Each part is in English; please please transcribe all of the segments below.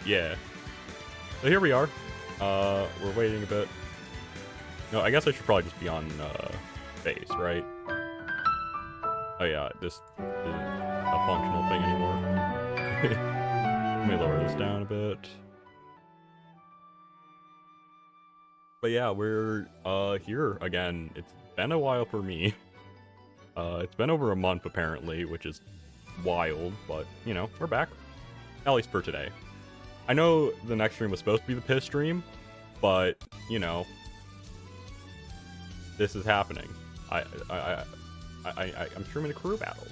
Yeah. So here we are. We're waiting a bit. No, I guess I should probably just be on base, right? Oh yeah, this isn't a functional thing anymore. Let me lower this down a bit. But yeah, we're here again. It's been a while for me. It's been over a month apparently, which is wild, but you know, we're back. At least for today. I know the next stream was supposed to be the piss stream, but you know, this is happening. I'm streaming a crew battle,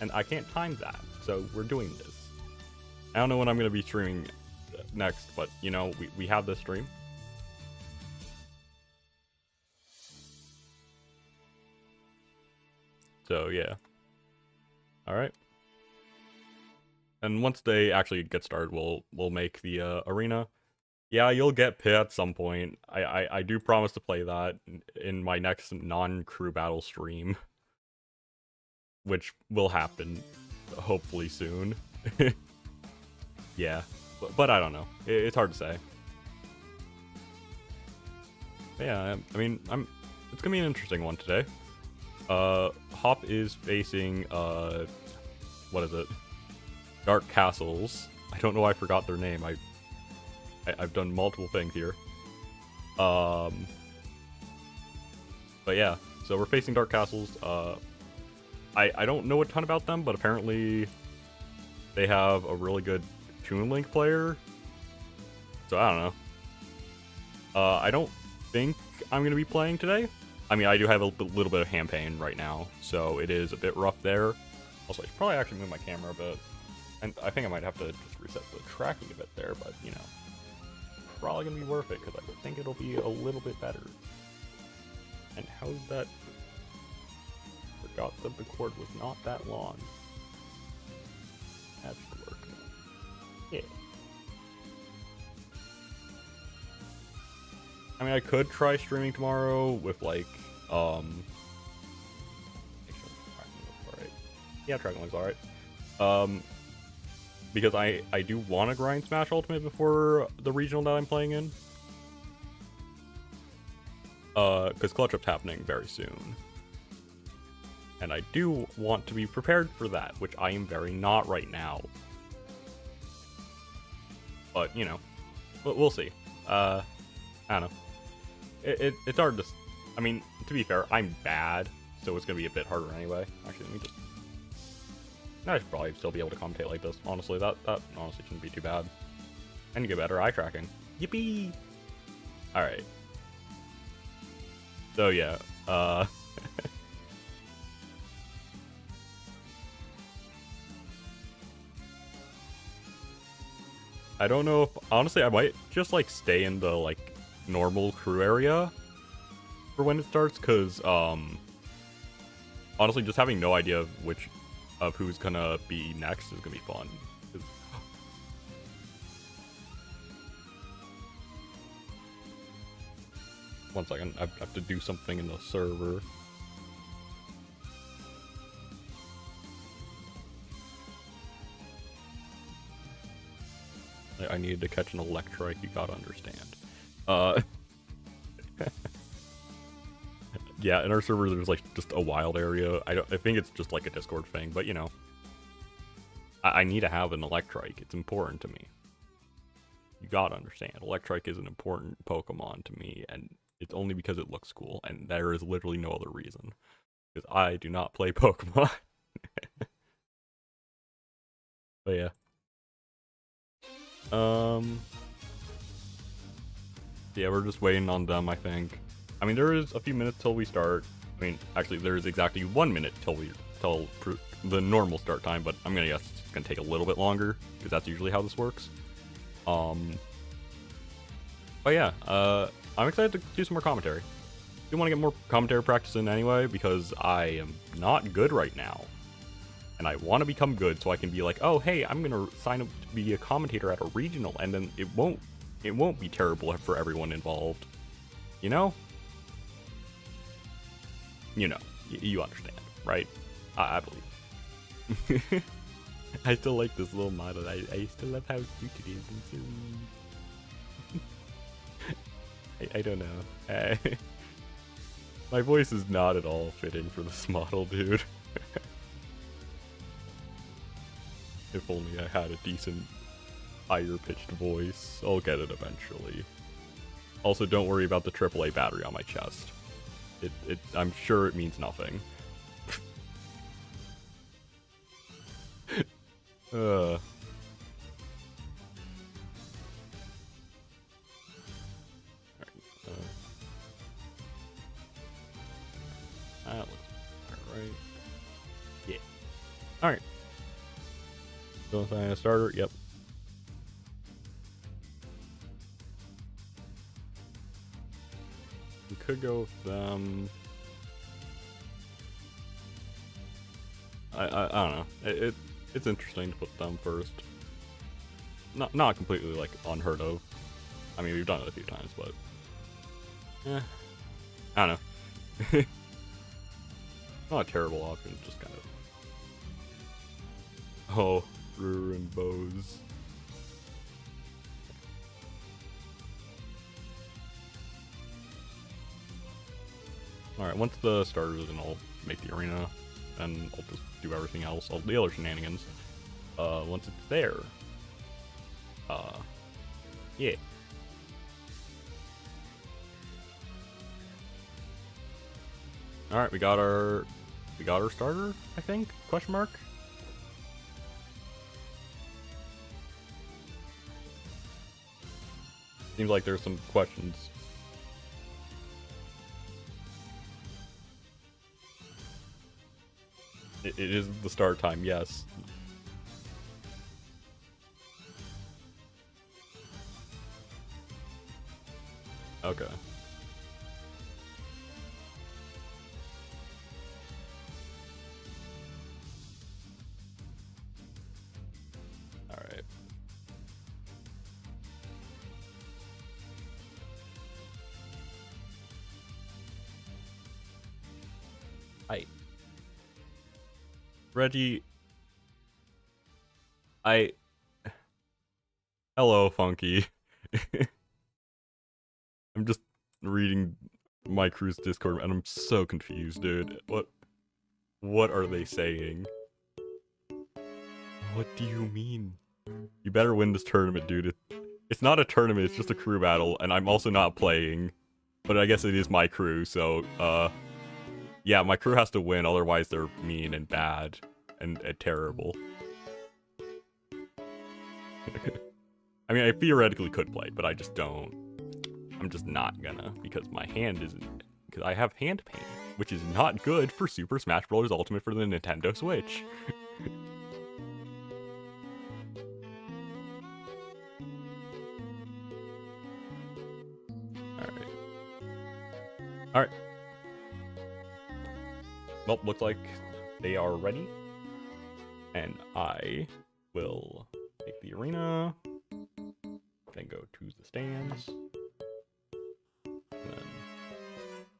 and I can't time that, so we're doing this. I don't know when I'm gonna be streaming next, but you know, we have this stream. So yeah. All right. And once they actually get started, we'll make the arena. Yeah, you'll get pit at some point. I do promise to play that in my next non-crew battle stream, which will happen hopefully soon. Yeah, but I don't know. It's hard to say. But yeah, I mean, it's gonna be an interesting one today. Hop is facing what is it? Dark Castles. I don't know why I forgot their name. I've done multiple things here. But yeah, so we're facing Dark Castles. I don't know a ton about them, but apparently they have a really good Toon Link player. So I don't know. I don't think I'm going to be playing today. I mean, I do have a little bit of hand pain right now, so it is a bit rough there. Also, I should probably actually move my camera a bit. And I think I might have to just reset the tracking a bit there, but, you know, probably going to be worth it, because I think it'll be a little bit better. And how's that? Forgot that the cord was not that long. That should work. Yeah. I mean, I could try streaming tomorrow with, like, make sure tracking looks alright. Yeah, tracking looks alright. Because I do want to grind Smash Ultimate before the regional that I'm playing in. Because Clutch Up's happening very soon. And I do want to be prepared for that, which I am very not right now. But, you know, we'll see. I don't know. It's hard to... I mean, to be fair, I'm bad, so it's going to be a bit harder anyway. Actually, let me just... I should probably still be able to commentate like this, honestly. That honestly shouldn't be too bad. And get better eye tracking. Yippee! Alright. So, yeah. I don't know if... Honestly, I might just, like, stay in the, like, normal crew area for when it starts, because, honestly, just having no idea of who's gonna be next is gonna be fun. 'Cause... One second, I have to do something in the server. I needed to catch an Electrike, you gotta understand. Yeah, in our server there's like just a wild area. I think it's just like a Discord thing, but you know. I need to have an Electrike. It's important to me. You gotta understand. Electrike is an important Pokemon to me, and it's only because it looks cool, and there is literally no other reason. Because I do not play Pokemon. But yeah. Yeah, we're just waiting on them, I think. I mean, there is a few minutes till we start. I mean, actually, there is exactly 1 minute till the normal start time, but I'm gonna guess it's gonna take a little bit longer, because that's usually how this works. But yeah, I'm excited to do some more commentary. I do want to get more commentary practice in anyway, because I am not good right now. And I want to become good so I can be like, oh, hey, I'm gonna sign up to be a commentator at a regional, and then it won't be terrible for everyone involved. You know? You know. You understand, right? I believe. I still like this little model. I still love how cute it is and silly. I don't know. My voice is not at all fitting for this model, dude. If only I had a decent higher pitched voice. I'll get it eventually. Also, don't worry about the AAA battery on my chest. I'm sure it means nothing. Alright, that looks alright. Yeah. Alright. Still assign a starter? Yep. We could go with them. I don't know. It's interesting to put them first. Not completely like unheard of. I mean, we've done it a few times, but I don't know. Not a terrible option, just kind of. Oh, ruined bows. Alright, once the starters, then I'll make the arena, and I'll just do everything else, all the other shenanigans. Once it's there. Yeah. Alright, we got our We got our starter, I think? Question mark? Seems like there's some questions. It is the start time, yes. Okay. Alright. Hi. Reggie. Hello, Funky. I'm just reading my crew's Discord and I'm so confused, dude. What are they saying? What do you mean? You better win this tournament, dude. It's not a tournament, it's just a crew battle, and I'm also not playing. But I guess it is my crew, so, yeah, my crew has to win, otherwise they're mean and bad and terrible. I mean, I theoretically could play, but I just don't. I'm just not gonna, because my hand isn't... Because I have hand pain, which is not good for Super Smash Bros. Ultimate for the Nintendo Switch. Alright. Well, looks like they are ready. And I will take the arena, then go to the stands. And then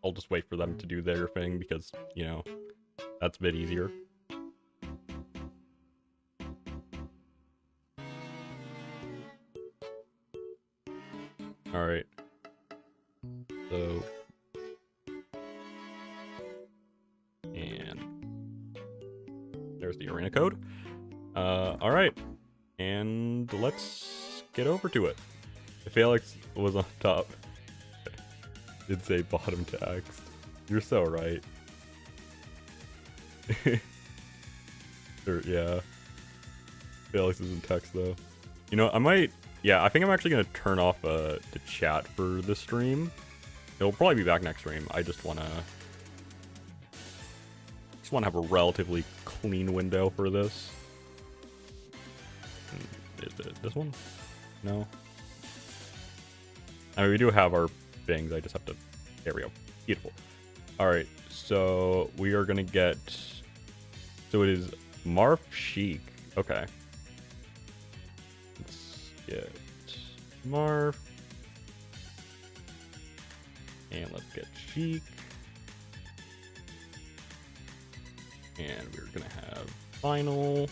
I'll just wait for them to do their thing because, you know, that's a bit easier. Alright. So... And... there's the arena code. Alright. And let's get over to it. If Alex was on top, did say bottom text. You're so right. Sure, yeah. Alex is in text though. You know, I might... Yeah, I think I'm actually going to turn off the chat for this stream. It'll probably be back next stream. I just want to have a relatively clean window for this. Is it this one? No. I mean, we do have our things. I just have to... There we go. Beautiful. Alright, so we are going to get... So it is Marth Sheik. Okay. Let's get Marth. And let's get Sheik. And we're going to have Final.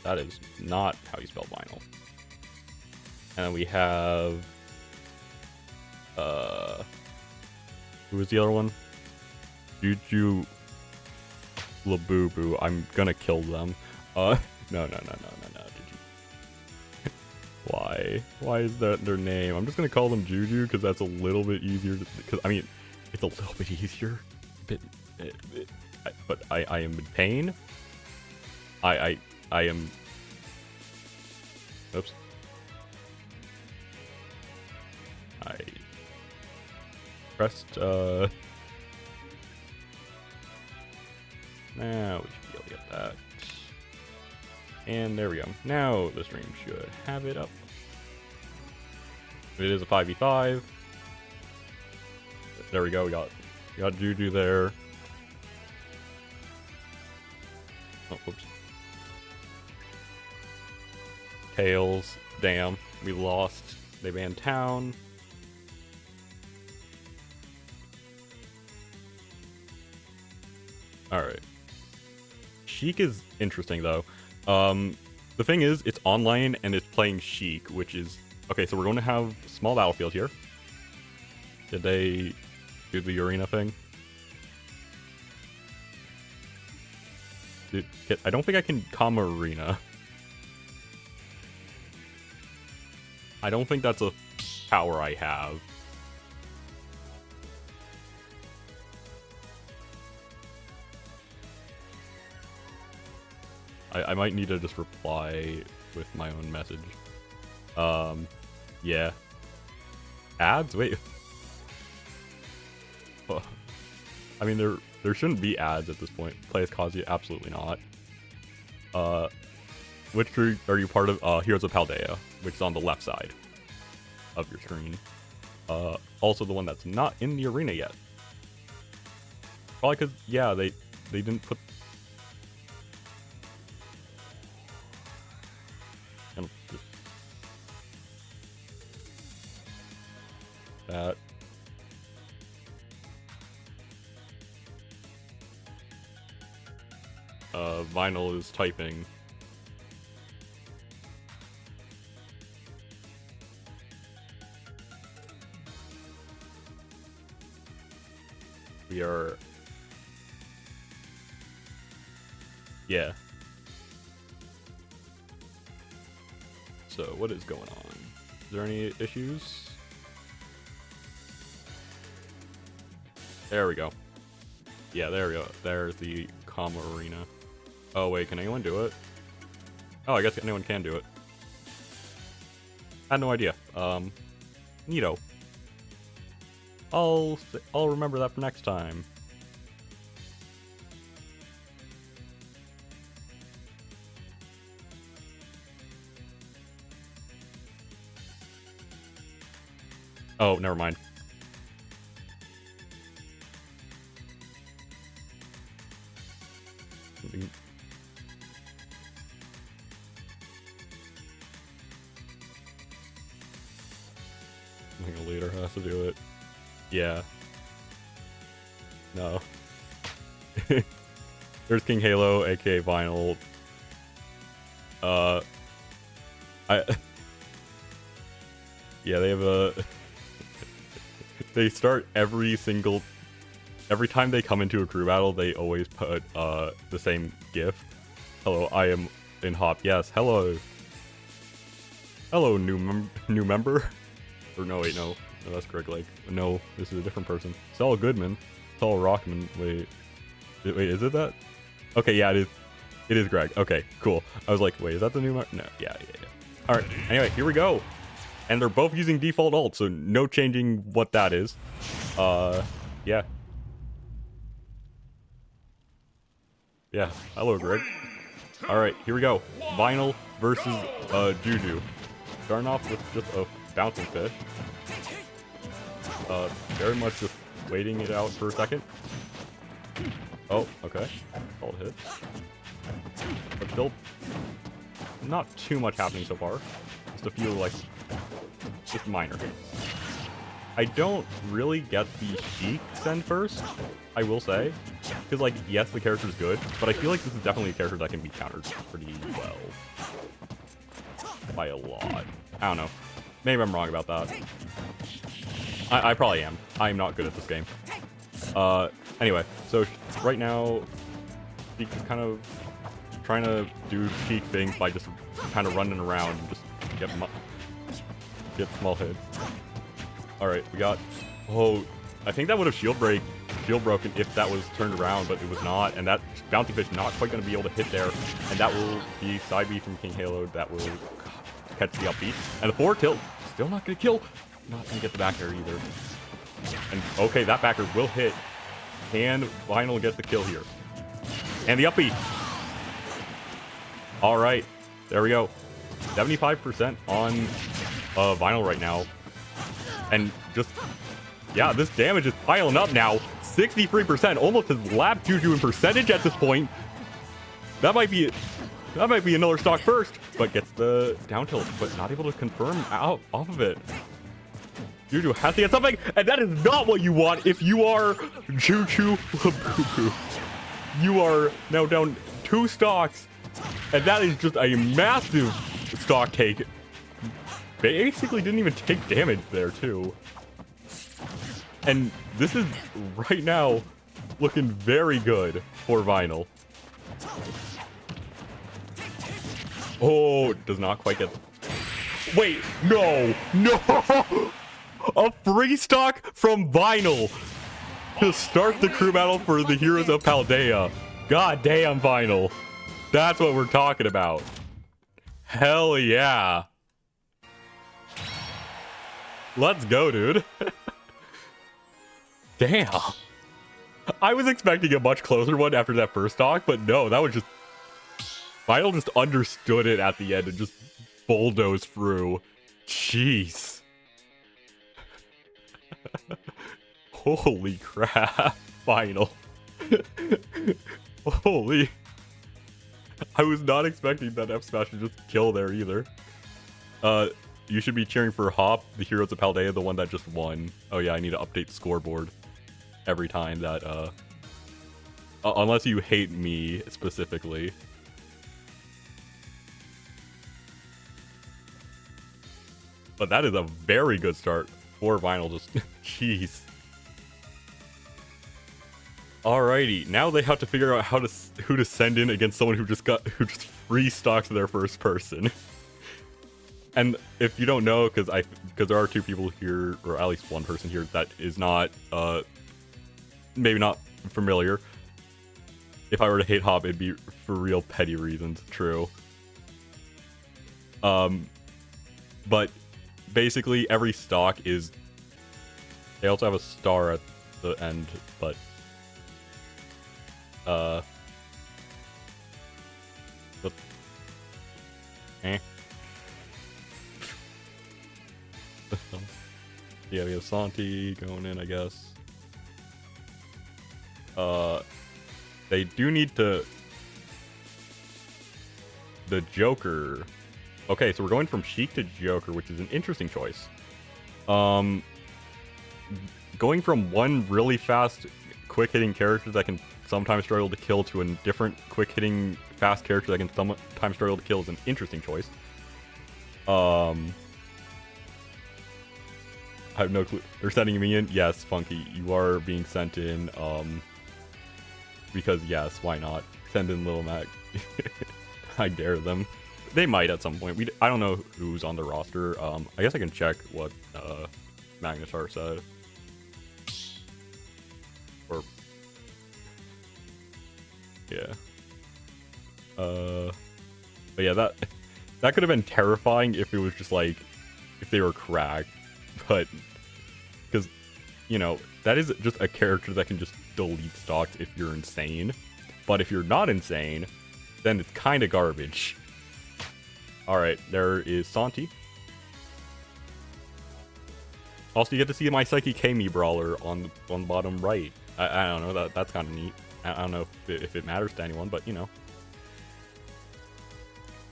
That is not how you spell vinyl. And then we have... who was the other one? Juju Labubu. I'm gonna kill them. No. Juju. Why? Why is that their name? I'm just gonna call them Juju because that's a little bit easier to... Because, I mean, it's a little bit easier. But I am in pain. I am... Oops. I pressed, now we should be able to get that. And there we go. Now the stream should have it up. It is a 5v5. There we go, we got Juju there. Oh, whoops. Tails. Damn. We lost. They banned Town. Alright. Sheik is interesting, though. The thing is, it's online and it's playing Sheik, which is... Okay, so we're going to have a small battlefield here. Did they do the arena thing? I don't think I can comma arena. I don't think that's a power I have. I might need to just reply with my own message. Yeah. Ads? Wait. Oh. I mean, there shouldn't be ads at this point. Play as Kazuya? Absolutely not. Which group are you part of? Heroes of Paldea, which is on the left side of your screen. Also the one that's not in the arena yet. Probably because, yeah, they didn't put... that. Vinyl is typing. We are... Yeah. So, what is going on? Is there any issues? There we go. Yeah, there we go. There's the comma arena. Oh, wait, can anyone do it? Oh, I guess anyone can do it. I had no idea. Neato. I'll remember that for next time. Oh, never mind. I think a leader has to do it. Yeah. No. There's King Halo, aka Vinyl. Yeah, they have a... They start every time they come into a crew battle, they always put the same GIF. Hello, I am in Hop. Yes, hello. Hello, new member. Or no, wait, no, that's Greg Lake. No, this is a different person. Saul Goodman. Saul Rockman. Wait, is it that? Okay, yeah, it is Greg. Okay, cool. I was like, wait, is that the new member? No, yeah. All right. Anyway, here we go. And they're both using default ult, so no changing what that is. Yeah. Yeah, hello, Greg. Alright, here we go. Vinyl versus Juju. Starting off with just a bouncing fish. Very much just waiting it out for a second. Oh, okay. Solid hit. But still, not too much happening so far. Just a few, like, just minor. I don't really get the Sheik send first, I will say. Because, like, yes, the character's good, but I feel like this is definitely a character that can be countered pretty well. By a lot. I don't know. Maybe I'm wrong about that. I probably am. I'm not good at this game. Anyway, so right now, Sheik is kind of trying to do Sheik things by just kind of running around and just get small hits. Alright, we got... Oh, I think that would have shield broken if that was turned around, but it was not. And that bounty fish not quite going to be able to hit there. And that will be side B from King Halo that will catch the up B. And the forward tilt, still not going to kill. Not going to get the back air either. And okay, that backer will hit. And Vinyl gets the kill here. And the up B. Alright, there we go. 75% on Vinyl right now. And just, yeah, this damage is piling up now. 63%, almost as lap Juju in percentage at this point. That might be another stock first, but gets the down tilt, but not able to confirm out off of it. Juju has to get something, and that is not what you want if you are Juju Labubu. You are now down 2 stocks, and that is just a massive stock take. Basically didn't even take damage there too. And this is right now looking very good for Vinyl. Oh, does not quite get... Wait, no! A free stock from Vinyl to start the crew battle for the Heroes of Paldea. God damn, Vinyl. That's what we're talking about. Hell yeah. Let's go, dude. Damn. I was expecting a much closer one after that first stock, but no, that was just... Final just understood it at the end and just bulldozed through. Jeez. Holy crap. Final. Holy. I was not expecting that F smash to just kill there either. You should be cheering for Hop, the Heroes of Paldea, the one that just won. Oh yeah, I need to update the scoreboard every time that, unless you hate me specifically. But that is a very good start for Vinyl, just, jeez. Alrighty, now they have to figure out who to send in against someone who just free stocks their first person. And if you don't know, because there are two people here, or at least one person here that is not maybe not familiar. If I were to hate Hop, it'd be for real petty reasons. True. But basically every stock is. They also have a star at the end, but. Eh. Yeah, we have Santi going in, I guess. They do need to... The Joker. Okay, so we're going from Sheik to Joker, which is an interesting choice. Going from one really fast, quick-hitting character that can sometimes struggle to kill to a different quick-hitting, fast character that can sometimes struggle to kill is an interesting choice. I have no clue. They're sending me in? Yes, Funky, you are being sent in, because yes, why not? Send in Lil Mac. I dare them. They might at some point. I don't know who's on the roster. I guess I can check what, Magnetar said. Or... Yeah. But yeah, that could have been terrifying if it was just like, if they were cracked. But, because, you know, that is just a character that can just delete stocks if you're insane. But if you're not insane, then it's kind of garbage. Alright, there is Santi. Also, you get to see my Psyche Kami brawler on the bottom right. I don't know, that's kind of neat. I don't know if it matters to anyone, but, you know.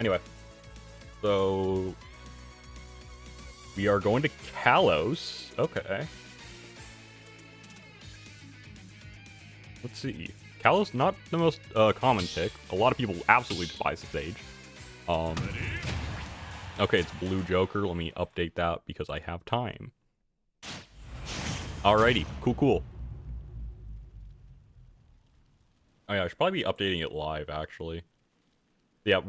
Anyway. So... we are going to Kalos. Okay. Let's see. Kalos, not the most common pick. A lot of people absolutely despise the stage. Okay, it's Blue Joker. Let me update that because I have time. Alrighty. Cool. Oh yeah, I should probably be updating it live, actually. Yeah,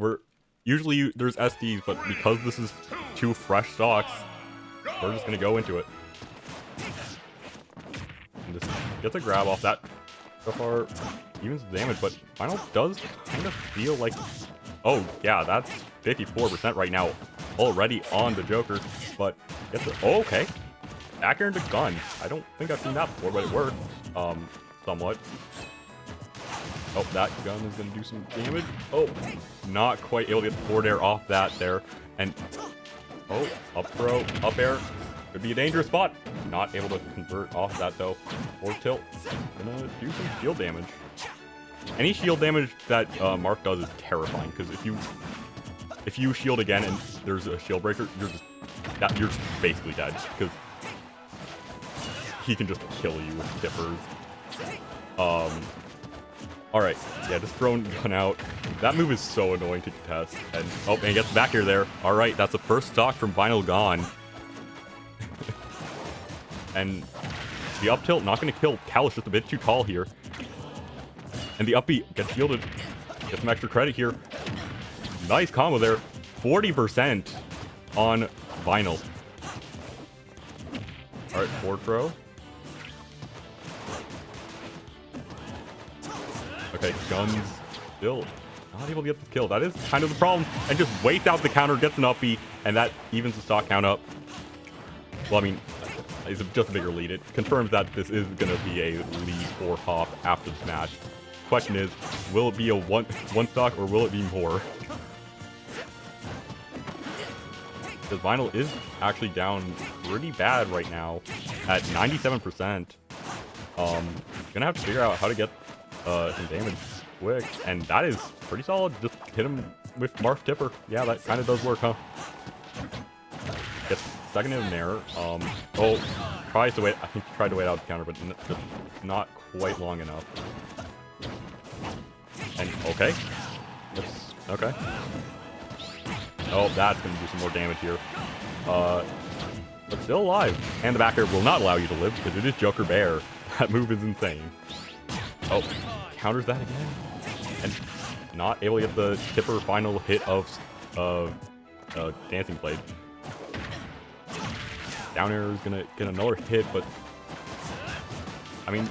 usually there's SDs, but because this is 2 fresh stocks, we're just gonna go into it. And just gets a grab off that. So far, evens the damage, but Final does kind of feel like... Oh, yeah, that's 54% right now. Already on the Joker, but gets it. Oh, okay. Back air into gun. I don't think I've seen that before, but it worked. Somewhat. Oh, that gun is gonna do some damage. Oh, not quite able to get the forward air off that there. And... oh, up throw, up air. Could be a dangerous spot. Not able to convert off that though. Forward tilt. Gonna do some shield damage. Any shield damage that Mark does is terrifying, because if you shield again and there's a shield breaker, you're just basically dead, because he can just kill you with tippers. Alright, yeah, just throwing gun out. That move is so annoying to contest. And oh, and he gets back here there. Alright, that's the first stock from Vinyl gone. And the up tilt, not going to kill. Kalos just a bit too tall here. And the upbeat gets shielded. Get some extra credit here. Nice combo there. 40% on Vinyl. Alright, forward throw. Okay, guns still Not able to get the kill. That is kind of the problem. And just waits out the counter, gets an up B, and that evens the stock count up. Well, I mean, it's just a bigger lead. It confirms that this is going to be a lead for Hop after this match. Question is, will it be a one stock or will it be more? Because Vinyl is actually down pretty bad right now at 97%. Gonna have to figure out how to get some damage quick, and that is pretty solid. Just hit him with Marth Tipper. Yeah, that kind of does work, huh? Gets second in there. Oh, tries to wait. I think he tried to wait out the counter, but just not quite long enough. And okay, okay. Oh, that's gonna do some more damage here. But still alive. And the back air will not allow you to live because it is Joker Bear. That move is insane. Oh, counters that again. And not able to get the Tipper final hit of Dancing Blade. Down air is gonna get another hit, but I mean,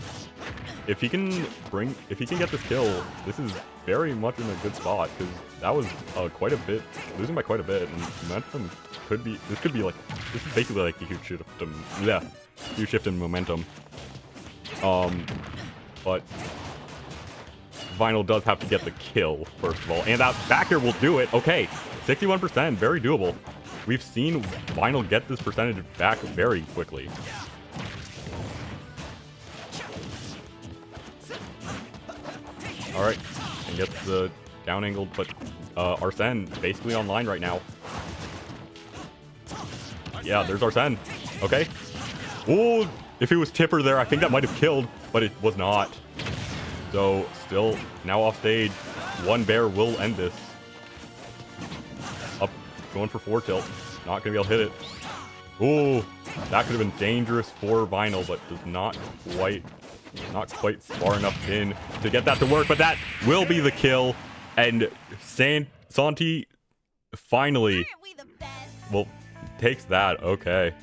if he can get this kill, this is very much in a good spot because that was quite a bit, losing by quite a bit, and momentum could be. This is basically like a huge shift in, huge shift in momentum. But Vinyl does have to get the kill first of all, and that back air will do it. Okay, 61%, very doable. We've seen Vinyl get this percentage back very quickly. All right, and gets the down angled, but Arsene basically online right now. Yeah, there's Arsene. Okay. Oh, if it was Tipper there, I think that might have killed, but it was not. So still now off stage. One bear will end this. Up, going for 4 tilt. Not gonna be able to hit it. Oh, that could have been dangerous for Vinyl, but does not quite far enough in to get that to work. But that will be the kill, and Santi finally, well, takes that. Okay.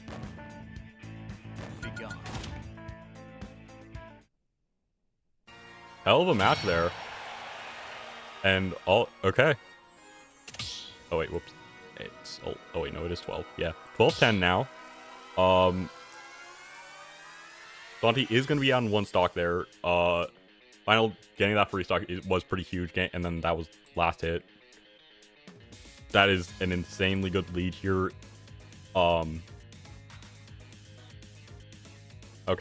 Hell of a match there. And all okay. Oh wait, whoops. It's oh wait, no, it is 12. Yeah, 12-10 now. Santi is going to be on 1 stock there. Final getting that free stock was pretty huge, and then that was last hit. That is an insanely good lead here. Okay,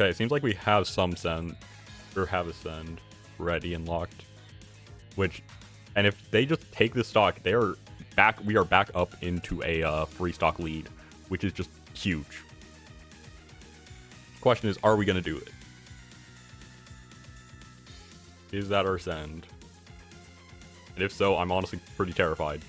it seems like we have some send, or have a send ready and locked. Which, and if they just take this stock, they are back. We are back up into a free stock lead, which is just huge. Question is, are we gonna do it? Is that our send? And if so, I'm honestly pretty terrified.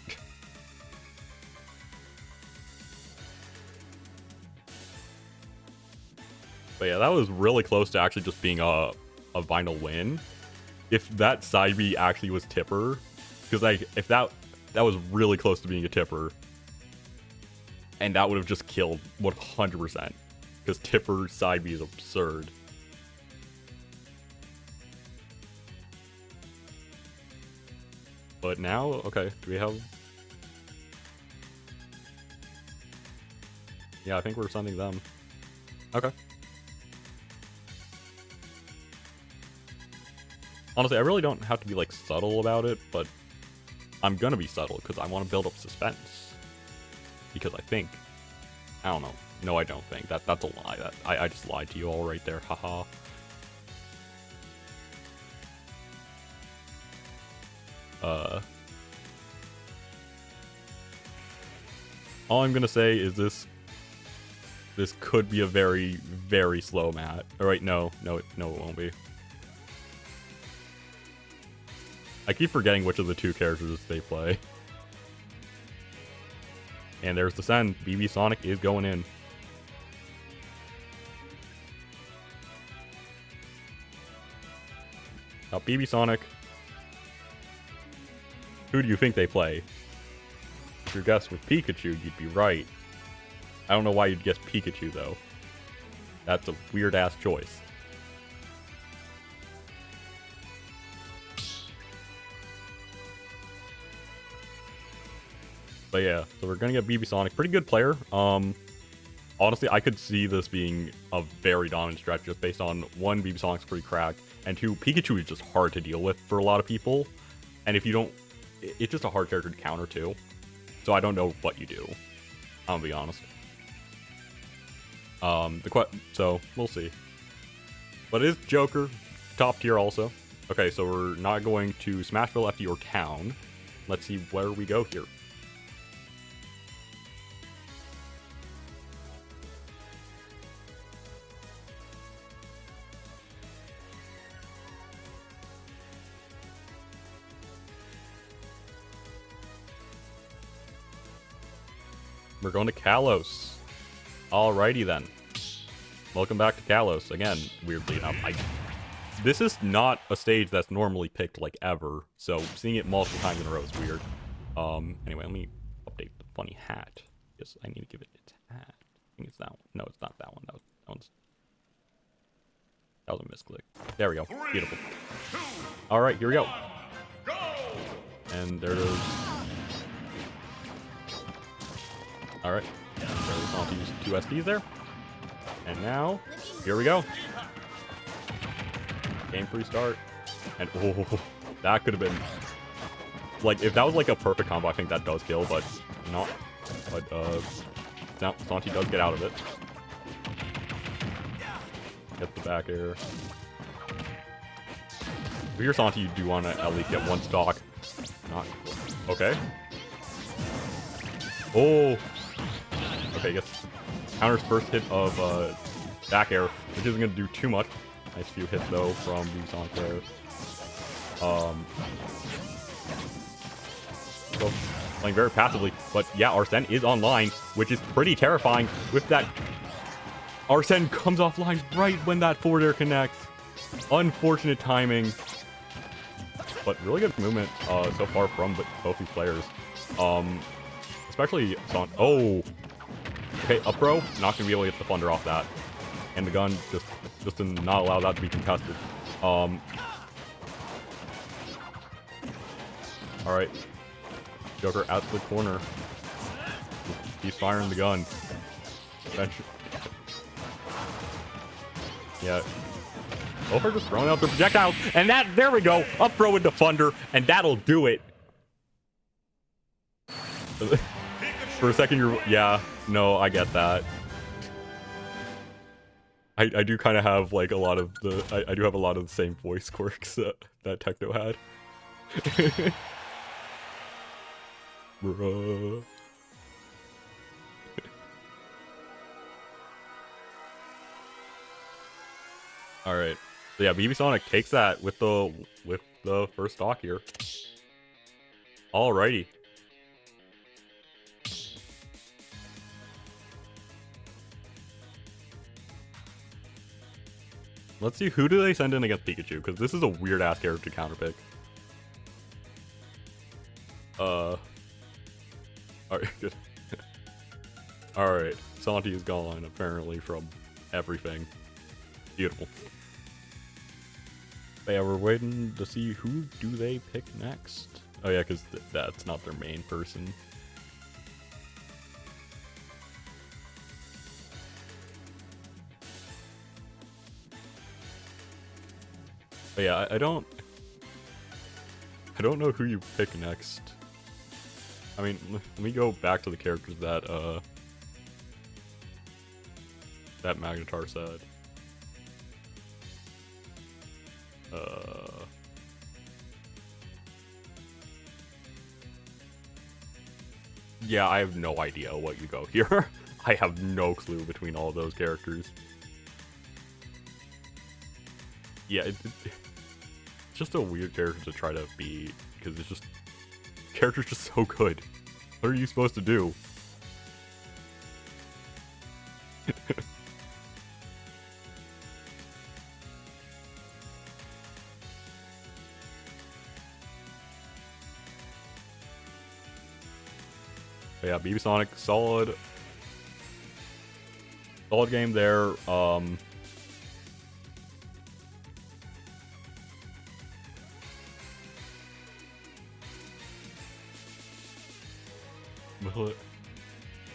But yeah, that was really close to actually just being a Vinyl win. If that side B actually was Tipper, because like if that was really close to being a Tipper, and that would have just killed 100%. Because Tipper side B is absurd. But now, okay, do we have... Yeah, I think we're sending them. Okay. Honestly, I really don't have to be, like, subtle about it, but I'm gonna be subtle because I want to build up suspense. Because I think... I don't know. No, I don't think. That's a lie. I just lied to you all right there. Haha. All I'm gonna say is this could be a very, very slow match. Alright, no, it won't be. I keep forgetting which of the 2 characters they play. And there's the send. BB Sonic is going in. Now, BB Sonic. Who do you think they play? If you guessed with Pikachu, you'd be right. I don't know why you'd guess Pikachu, though. That's a weird-ass choice. But yeah, so we're gonna get BB Sonic. Pretty good player. Honestly, I could see this being a very dominant stretch just based on, one, BB Sonic's pretty cracked, and two, Pikachu is just hard to deal with for a lot of people. And if you don't, it's just a hard character to counter too. So I don't know what you do. I'll be honest. So we'll see. But it is Joker, top tier also. Okay, so we're not going to Smashville, FD, or Town. Let's see where we go here. We're going to Kalos. Alrighty then. Welcome back to Kalos. Again, weirdly enough, this is not a stage that's normally picked, like, ever. So seeing it multiple times in a row is weird. Anyway, let me update the funny hat. Yes, I need to give it its hat. I think it's that one. No, it's not that one. That was a misclick. There we go. Beautiful. Alright, here we go. And there it is. Alright. There's on to use 2 SDs there. And now, here we go. Game free start. And oh, that could have been, like, if that was like a perfect combo, I think that does kill, but not. But now Santi does get out of it. Get the back air. If you're Santi, you do want to at least get one stock. Not okay. Oh. Okay, I guess counter's first hit of back air, which isn't going to do too much. Nice few hits though from the Sonic there. So playing very passively, but yeah, Arsene is online, which is pretty terrifying. With that, Arsene comes offline right when that forward air connects. Unfortunate timing, but really good movement so far from both these players. Especially Sonic. Oh. Okay, up throw, not gonna be able to get the thunder off that, and the gun just to not allow that to be contested. All right, Joker out to the corner. He's firing the gun. Yeah, both are just throwing out their projectiles, and there we go, up throw into thunder, and that'll do it. For a second, yeah, no, I get that. I do kind of have like a lot of the, I do have a lot of the same voice quirks that Techno had. Bruh. All right, so yeah, BB Sonic takes that with the first stock here. Alrighty. Let's see, who do they send in against Pikachu? Because this is a weird-ass character to counterpick. Alright, good. Alright, Santi is gone, apparently, from everything. Beautiful. But yeah, we're waiting to see who do they pick next. Oh yeah, because that's not their main person. But yeah, I don't know who you pick next. I mean, let me go back to the characters that Magnetar said. Yeah, I have no idea what you go here. I have no clue between all those characters. Yeah, it's just a weird character to try to beat, because it's just, character's just so good. What are you supposed to do? But yeah, BB Sonic, solid game there.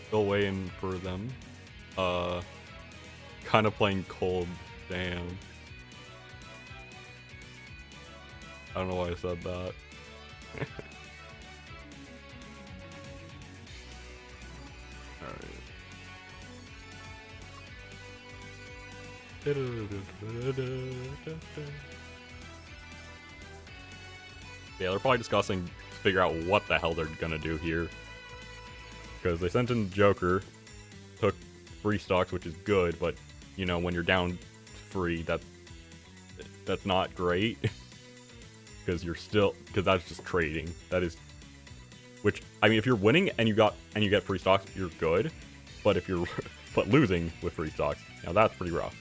Still waiting for them. Kind of playing cold. Damn. I don't know why I said that. Alright. Yeah, they're probably discussing to figure out what the hell they're gonna do here. Because they sent in Joker, took free stocks, which is good, but, you know, when you're down free, that's not great. Because that's just trading. That is, which, I mean, if you're winning and you get free stocks, you're good. But if you're losing with free stocks, now that's pretty rough.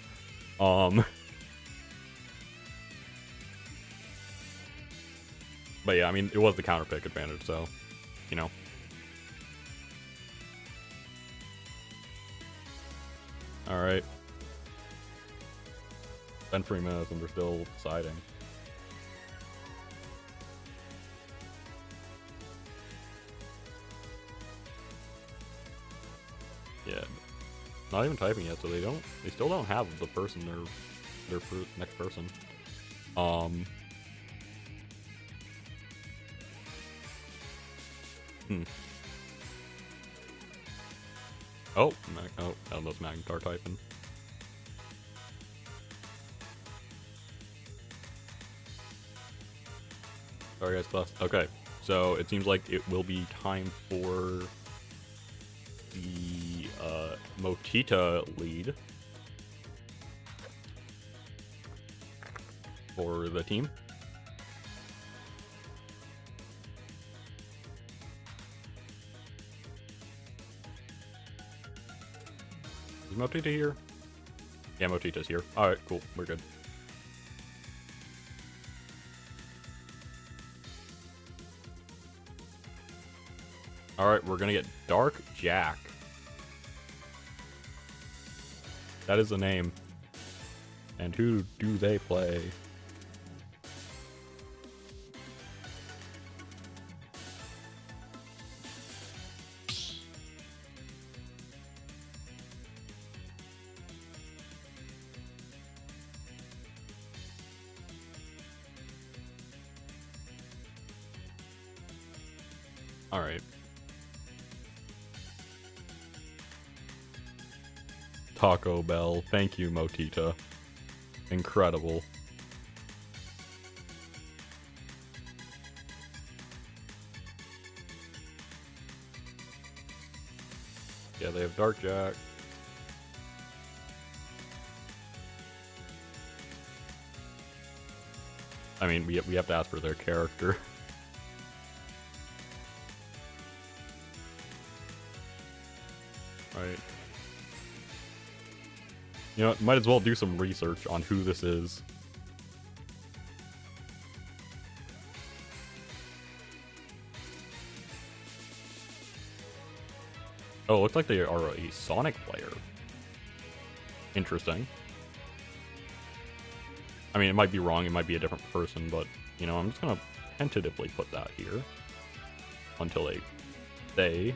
But yeah, I mean, it was the counter pick advantage, so, you know. Alright. Been 3 minutes and they're still deciding. Yeah. Not even typing yet, so they still don't have the person, their next person. Oh, that's Magnetar typing. Sorry guys, plus. Okay, so it seems like it will be time for the Motita lead for the team. Is Motita here? Yeah, Motita's here. Alright, cool. We're good. Alright, we're gonna get Dark Jack. That is the name. And who do they play? Alright. Taco Bell. Thank you, Motita. Incredible. Yeah, they have Dark Jack. I mean, we have to ask for their character. Right. You know, might as well do some research on who this is. Oh, it looks like they are a Sonic player. Interesting. I mean, it might be wrong, it might be a different person, but, you know, I'm just gonna tentatively put that here. Until they say.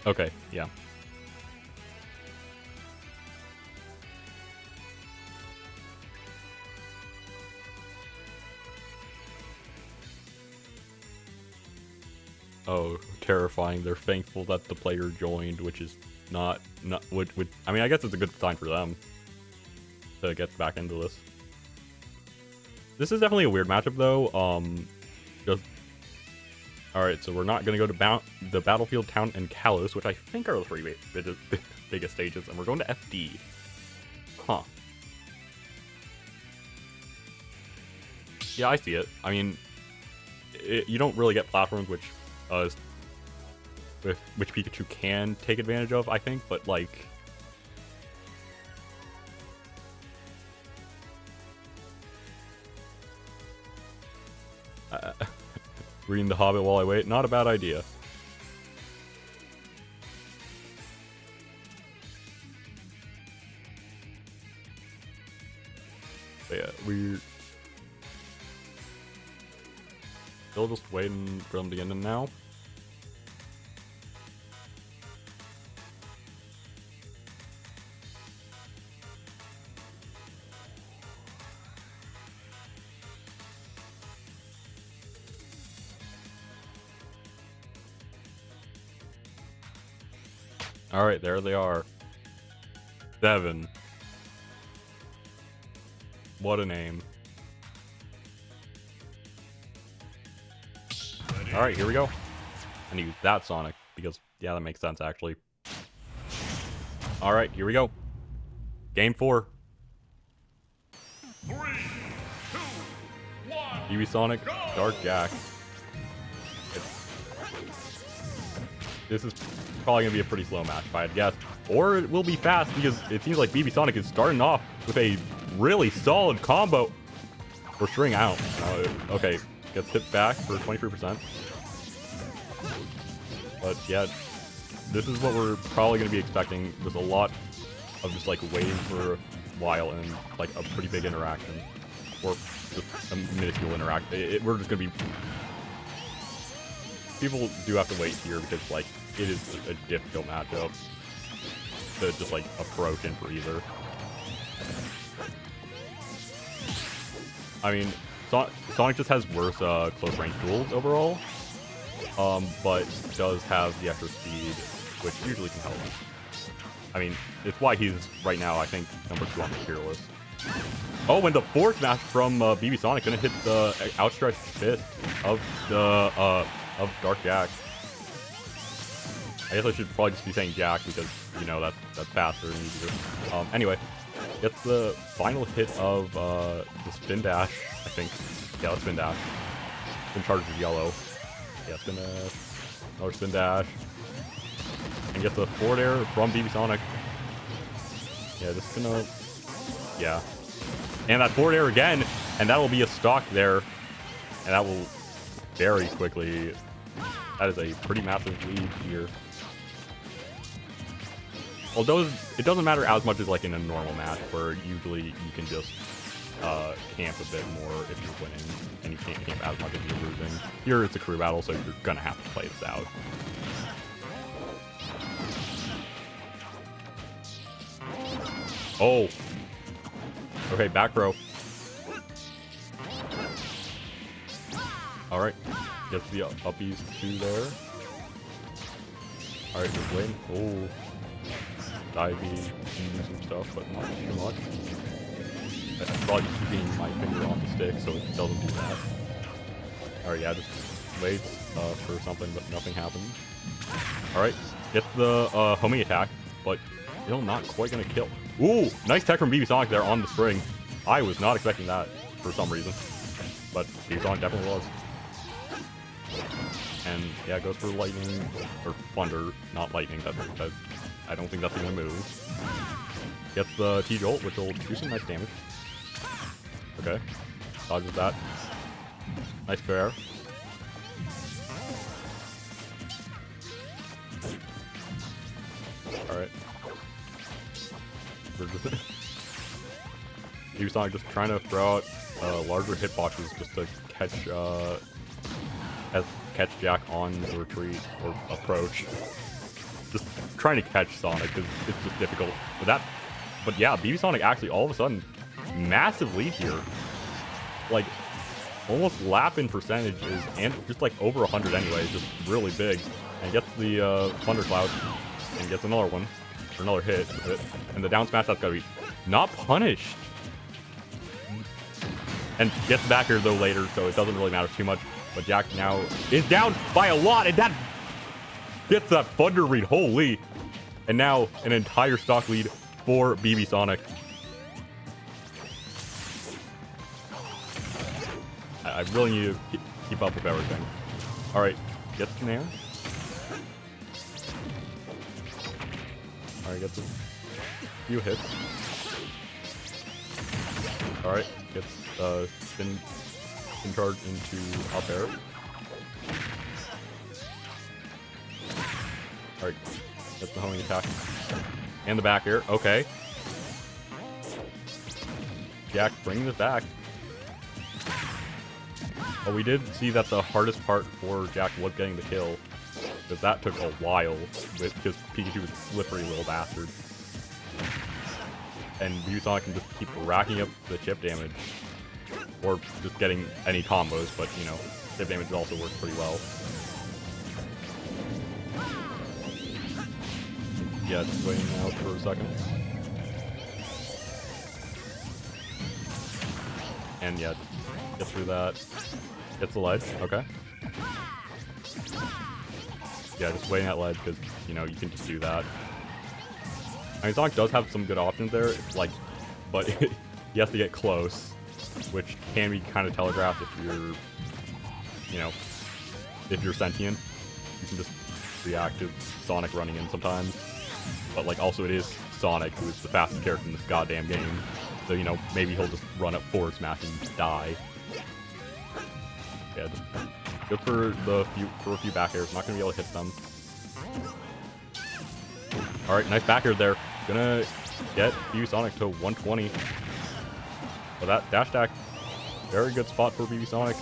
Okay, yeah. Oh, terrifying. They're thankful that the player joined, which is not would I mean, I guess it's a good sign for them to get back into this. This is definitely a weird matchup though. Just alright, so we're not going to go to the Battlefield Town and Kalos, which I think are the 3 biggest stages, and we're going to FD. Huh. Yeah, I see it. I mean, you don't really get platforms which Pikachu can take advantage of, I think, but like... reading The Hobbit while I wait, not a bad idea. But yeah, Still just waiting for them to get in now. Alright, there they are. 7. What a name. Alright, here we go. I need that Sonic, because, yeah, that makes sense, actually. Alright, here we go. Game 4. 3, 2, 1. Evia Sonic, Dark Jack. This is probably going to be a pretty slow match, if I had to guess. Or it will be fast, because it seems like Evia Sonic is starting off with a really solid combo. Or string out. Okay, gets hit back for 23%. But yeah, this is what we're probably going to be expecting. There's a lot of just like waiting for a while and like a pretty big interaction. Or just a minuscule interaction. We're just going to be... People do have to wait here because like it is a difficult matchup to just like approach in for either. I mean, Sonic just has worse close range duels overall, but does have the extra speed, which usually can help. I mean, it's why he's right now, I think, number 2 on the tier list. Oh, and the forward smash from Evia Sonic gonna hit the outstretched fist of the Dark Jack. I guess I should probably just be saying Jack because, you know, that's faster and easier. Anyway, gets the final hit of the spin dash, I think. Yeah, spin dash. Spin charge is yellow. Yeah, spin dash. Another spin dash. And gets a forward air from Evia Sonic. Yeah, just gonna... Yeah. And that forward air again, and that'll be a stock there. And that will very quickly... That is a pretty massive lead here. Although it doesn't matter as much as like in a normal match, where usually you can just camp a bit more if you're winning, and you can't camp as much if you're losing. Here it's a crew battle, so you're gonna have to play this out. Oh! Okay, back row. Alright. Gets the uppies 2 there. Alright, just waiting. Oh. Divey, some stuff, but not too much. I'm probably just keeping my finger on the stick so it doesn't do that. Alright, yeah, just waits for something, but nothing happens. Alright, gets the homing attack, but still not quite gonna kill. Ooh, nice tech from Evia Sonic there on the spring. I was not expecting that for some reason, but Evia Sonic definitely was. And yeah, goes for lightning, or thunder, not lightning, that I don't think that's gonna move. Gets the T-Jolt, which will do some nice damage. Okay, dodges that. Nice fair. Alright. Evia Sonic just trying to throw out larger hitboxes just to catch Jack on the retreat or approach. Just trying to catch Sonic because it's just difficult with that. But yeah, Evia Sonic actually all of a sudden massive lead here, like almost lap in percentages and just like over 100 anyway, just really big. And gets the thundercloud and gets another one for another hit with it. And the down smash, that's gotta be not punished. And gets back here though later, so it doesn't really matter too much. But Jack now is down by a lot, and that gets that thunder read. Holy! And now an entire stock lead for Evia Sonic. I really need to keep up with everything. Alright, gets the nair. Alright, gets a few hits. Alright, gets spin charge into up air. Alright, that's the homing attack. And the back air. Okay. Jack bringing this back. But we did see that the hardest part for Jack was getting the kill, because that took a while, because Pikachu was a slippery little bastard. And Sonic can just keep racking up the chip damage, or just getting any combos, but, you know, chip damage also works pretty well. Yeah, just waiting out for a second. And yeah, get through that. Gets the ledge, okay. Yeah, just waiting that ledge, because, you know, you can just do that. I mean, Sonic does have some good options there, like, but you have to get close, which can be kind of telegraphed if you're, you know, if you're sentient. You can just react to Sonic running in sometimes. But, like, also it is Sonic, who is the fastest character in this goddamn game. So, you know, maybe he'll just run up forward smash and die. Yeah, just good for a few back airs. Not gonna be able to hit them. Alright, nice back air there. Gonna get Sonic to 120. But that dash attack, very good spot for Sonic.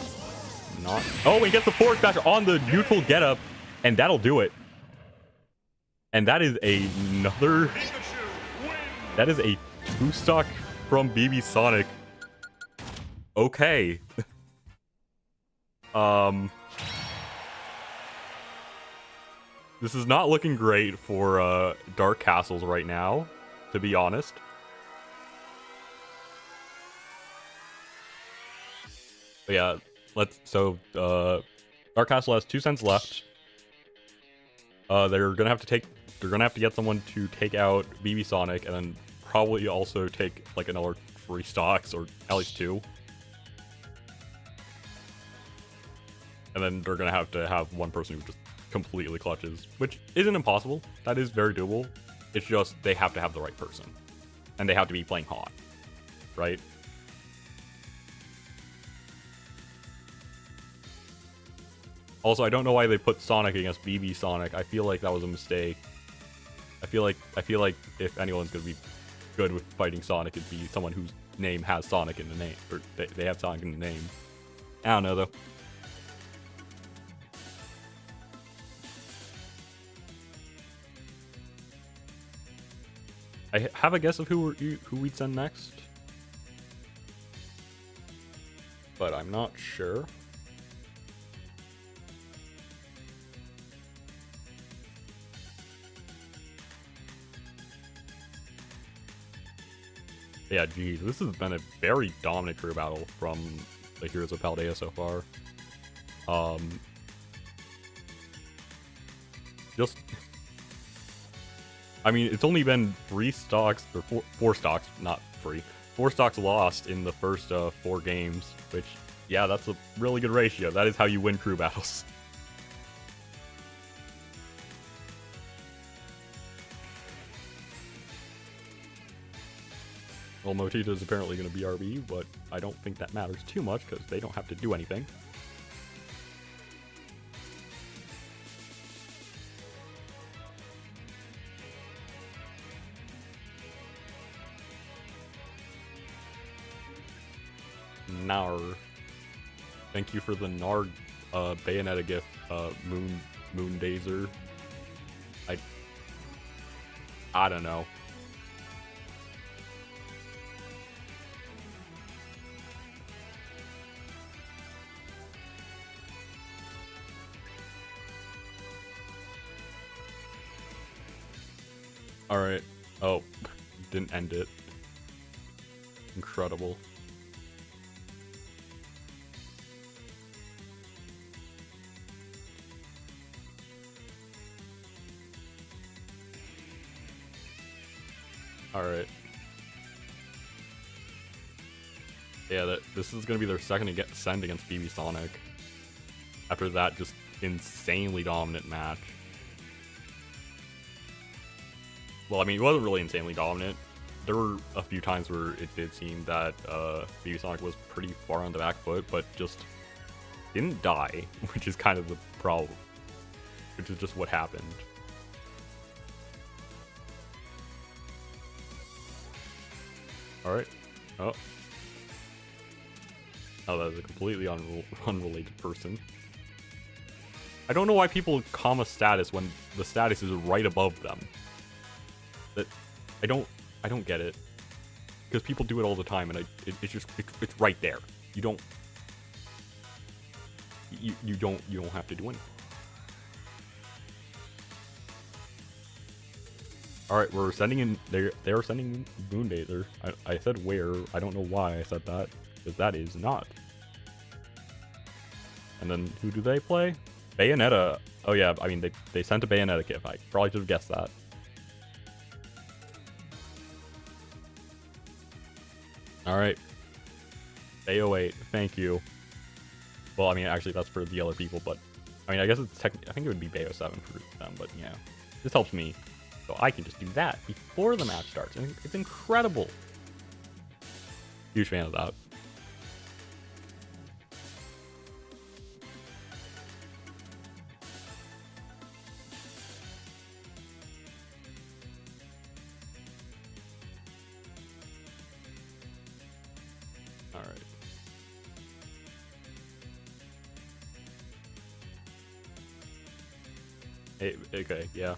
Not. Oh, he gets the forward smash on the neutral getup, and that'll do it. And that is another. That is a 2-stock from Sonic. Okay. This is not looking great for Dark Castles right now, to be honest. But yeah, Dark Castle has 2 cents left. They're gonna have to get someone to take out Sonic, and then probably also take like another 3 stocks, or at least 2. And then they're gonna have to have one person who just completely clutches, which isn't impossible. That is very doable. It's just they have to have the right person, and they have to be playing hot, right? Also, I don't know why they put Sonic against Sonic. I feel like that was a mistake. I feel like if anyone's gonna be good with fighting Sonic, it'd be someone whose name has Sonic in the name, or they have Sonic in the name. I don't know though. I have a guess of who we'd send next, but I'm not sure. Yeah, geez, this has been a very dominant career battle from the Heroes of Paldea so far. Just, I mean, it's only been 3 stocks, or 4 stocks, not 3, 4 stocks lost in the first 4 games, which, yeah, that's a really good ratio. That is how you win crew battles. Well, Motita is apparently going to be RB, but I don't think that matters too much because they don't have to do anything. Nar. Thank you for the Nar Bayonetta gift, Moondazer. I don't know. Alright. Oh, didn't end it. Incredible. Alright. Yeah, this is gonna be their second send against Sonic. After that just insanely dominant match. Well, I mean, it wasn't really insanely dominant. There were a few times where it did seem that Sonic was pretty far on the back foot, but just didn't die, which is kind of the problem. Which is just what happened. Alright. Oh. Oh, that is a completely unrelated person. I don't know why people comma status when the status is right above them. That I don't get it. Because people do it all the time, and it's right there. You don't have to do anything. All right, we're sending in. They're sending Moondazer. I said where. I don't know why I said that, because that is not. And then who do they play? Bayonetta. Oh yeah, I mean they sent a Bayonetta kit. I probably should have guessed that. All right. Bay08, thank you. Well, I mean, actually, that's for the other people, but I mean, I guess it's I think it would be Bay07 for them, but yeah, this helps me, so I can just do that before the match starts, and it's incredible. Huge fan of that. Hey, okay, yeah.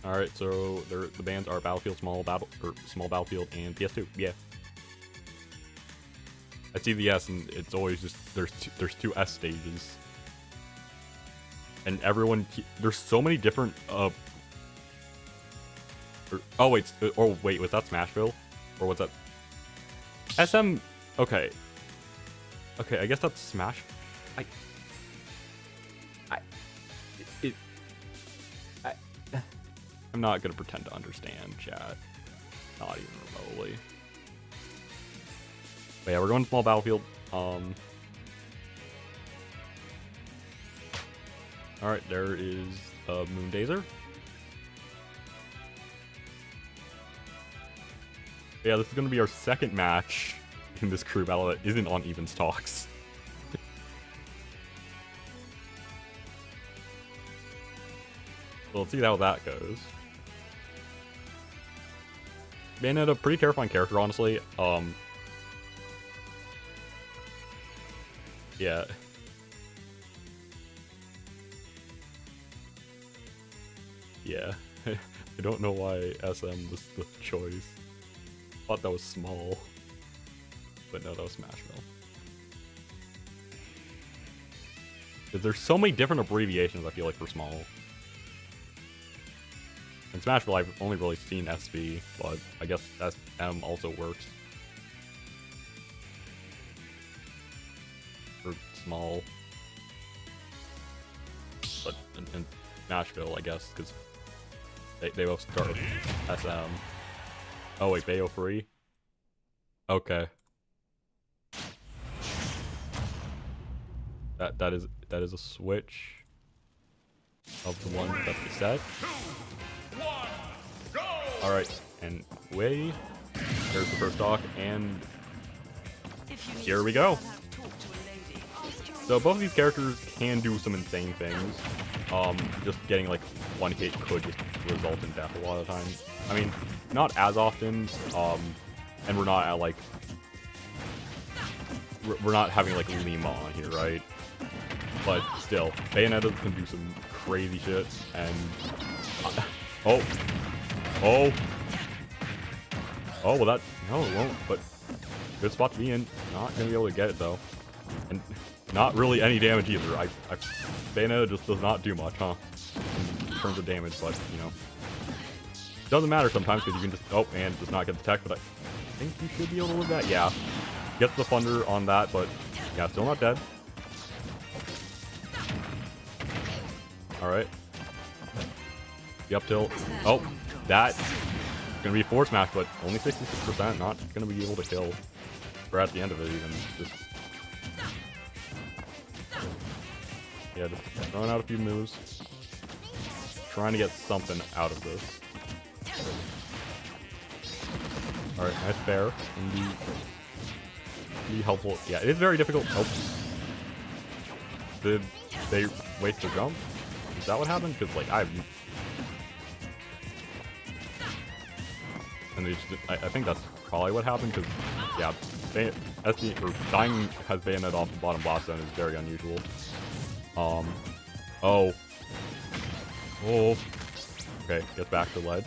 All right, so the bands are Battlefield, Small Battlefield, and PS2. Yeah. I see the S, and it's always just there's two S stages, and there's so many different oh wait, was that Smashville, or was that? SM, okay, I guess that's Smash. I'm not gonna pretend to understand, chat. Not even remotely. But yeah, we're going to Small Battlefield. All right, there is Moondazer. Yeah, this is going to be our second match in this crew battle that isn't on Evens Talks. So let's see how that goes. Bayonetta, a pretty terrifying character, honestly. Yeah. Yeah. I don't know why SM was the choice. Thought that was Small, but no, that was Smashville. Because there's so many different abbreviations, I feel like, for Small. In Smashville, I've only really seen SV, but I guess SM also works for Small. But in Smashville, I guess, because they both start with SM. Oh wait, Bayo free? Okay. That is a switch of the one that we said. Alright, and away. There's the first stock, and here we go. So both of these characters can do some insane things. Just getting like one hit could just result in death a lot of times. I mean, not as often, and we're not at like, we're not having like Lima on here, right? But still, Bayonetta can do some crazy shit, and oh, well that, no it won't, but good spot to be in. Not gonna be able to get it though, and not really any damage either. Bayonetta just does not do much, huh? In terms of damage, but you know. Doesn't matter sometimes because you can just, and does not get the tech, but I think you should be able to live that. Yeah. Gets the thunder on that, but yeah, still not dead. Alright. The up tilt. Oh, that's gonna be a force smash, but only 66%, not gonna be able to kill. Or at the end of it even. Just yeah, just throwing out a few moves. Trying to get something out of this. Alright, nice fair. Can be helpful. Yeah, it is very difficult. Oh. Did they wait to jump? Is that what happened? Because, like, And they just, I think that's probably what happened, because, yeah, SD, or dying has bayonet off the bottom blast zone is very unusual. Oh. Oh. Okay, gets back to ledge.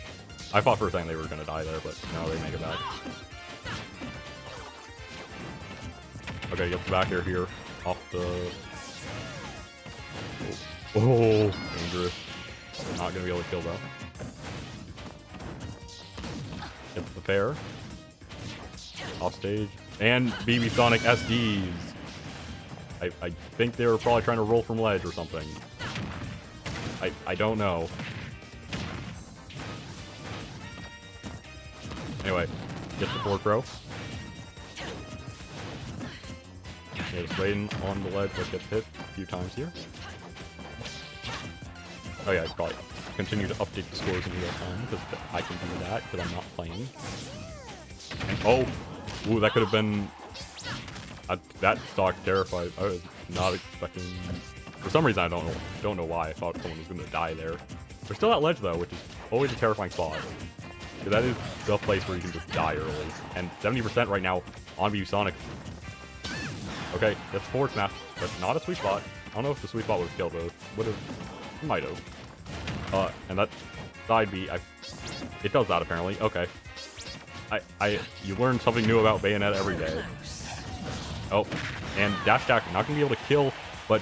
I thought for a second they were gonna die there, but no, they make it back. Okay, gets back here, off the... Oh, dangerous. Not gonna be able to kill though. Gets the fair. Off stage. And BB Sonic SDs. I think they were probably trying to roll from ledge or something. I don't know. Anyway, gets the forward throw. Yeah, just waiting on the ledge, but gets hit a few times here. Oh yeah, I should probably continue to update the scores in real time, because I can do that, because I'm not playing. And oh! Ooh, that could have been... that stock terrified. I was not expecting... For some reason, I don't know why. I thought someone was going to die there. They're still at ledge, though, which is always a terrifying spot. Because that is the place where you can just die early. And 70% right now on BB Sonic. Okay, that's forward smash, but not a sweet spot. I don't know if the sweet spot would have killed, but would have... Might have. And that side B, it does that apparently. Okay. You learn something new about Bayonet every day. Oh, and dash attack, not gonna be able to kill, but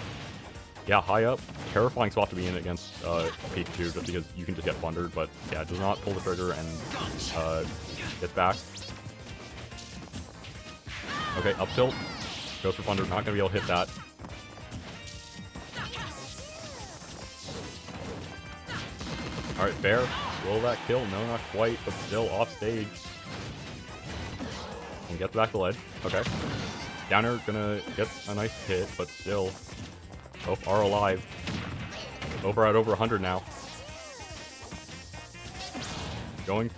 yeah, high up, terrifying spot to be in against Pikachu, just because you can just get thundered, but yeah, does not pull the trigger and gets back. Okay, up tilt, goes for thunder, not gonna be able to hit that. Alright, fair. Will that kill? No, not quite, but still off stage. And gets back to ledge. Okay. Downer gonna get a nice hit, but still. Both are alive. Both are at over 100 now. Going